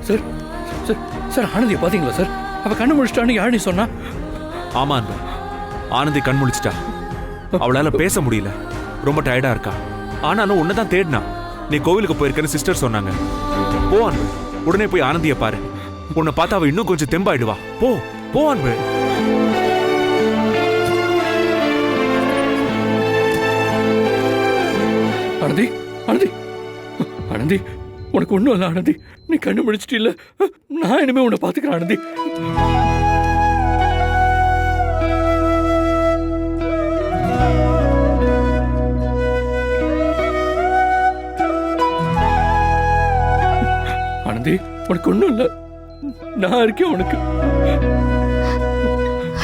Sir sir sir ஆனந்தியை பாத்தீங்களா sir? அவ கண்ணு முடிச்சிட்டான்னு யாழ் நீ சொன்னா? ஆமா அன்பு, ஆனந்தி கண் முழிச்சிட்டா. அவளால பேச முடியல, ரொம்ப டயர்டா இருக்கா. ஆனாலும் உன்னதான் தேடினா. நீ கோவிலுக்கு போயிருக்கன்னு சிஸ்டர் சொன்னாங்க. போ அன்பு, உடனே போய் ஆனந்தியை பாரு. உன்னை பார்த்தா அவ இன்னும் கொஞ்சம் தெம்பாயிடுவா. போ போ அன்பு. ஆனந்தி ஆனந்தி ஆனந்தி, உனக்கு ஒண்ணும் இல்ல ஆனந்தி. நீ கண்ணு முடிச்சிட்டு இல்ல, நான் இனிமே உன்னை பாத்துக்கிறேன் ஆனந்தி. ஆனந்தி, உனக்கு ஒண்ணும் இல்ல, நான் இருக்கேன் உனக்கு.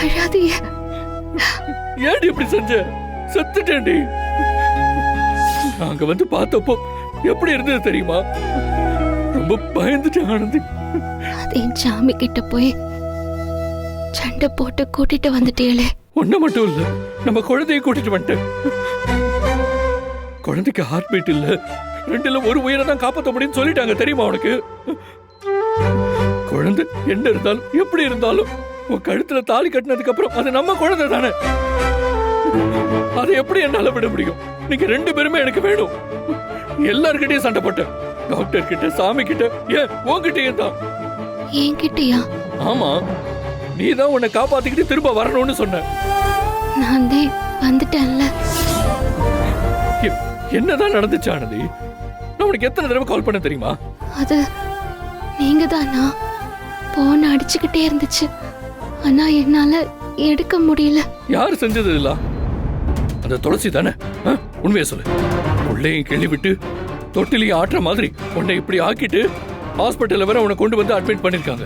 அழாதீங்க. ஏன்டி இப்படி செஞ்ச? செத்துட்டேன்டி. நாங்க வந்து பார்த்தப்போ எப்படி இருந்தது தெரியுமா? ரொம்ப பயந்துட்டேன் ஆனந்தி. அதே சாமி கிட்ட போய் சண்டை போட்டு கூட்டிட்டு வந்துட்டீங்களே. ஒண்ணு மட்டும் இல்ல, நம்ம குழந்தைய கூட்டிட்டு வந்துட்டேன். குழந்தைக்கு ஹார்ட் பீட் இல்ல, ரெண்டுல ஒரு உயிரை தான் காப்பாற்ற முடியும்னு சொல்லிட்டாங்க தெரியுமா உனக்கு? குழந்தை என்ன இருந்தாலும் எப்படி இருந்தாலும் உன் கழுத்துல தாலி கட்டினதுக்கு அப்புறம் அது நம்ம குழந்தை தானே. அதை எப்படி என்னால விட முடியும்? நீங்க ரெண்டு பேருமே எனக்கு வேணும். எல்லார்கிட்டயும் சண்டை போட்டேன், டாக்டர் கிட்ட, சாமி கிட்ட, ஏன் உன்கிட்டயும் தான். என்கிட்டயா? ஆமா, நீ தான் உன்னை காப்பாத்திக்கிட்டு திரும்ப வரணும்னு சொன்ன. நான் தான் வந்துட்டேன்ல. என்னதான் நடந்துச்சு ஆனந்தி? நான் உனக்கு எத்தனை தடவை கால் பண்ண தெரியுமா? அது நீங்க தானா? போன் அடிச்சுக்கிட்டே இருந்துச்சு, ஆனா என்னால எடுக்க முடியல. யார் செஞ்சது இல்ல? அந்த துளசி தானே? உண்மையை சொல்லு. உள்ளேயும் கிள்ளி விட்டு தொட்டிலையும் ஆட்டுற மாதிரி உன்னை இப்படி ஆக்கிட்டு ஹாஸ்பிட்டல்ல வர உன்னை கொண்டு வந்து அட்மிட் பண்ணிருக்காங்க.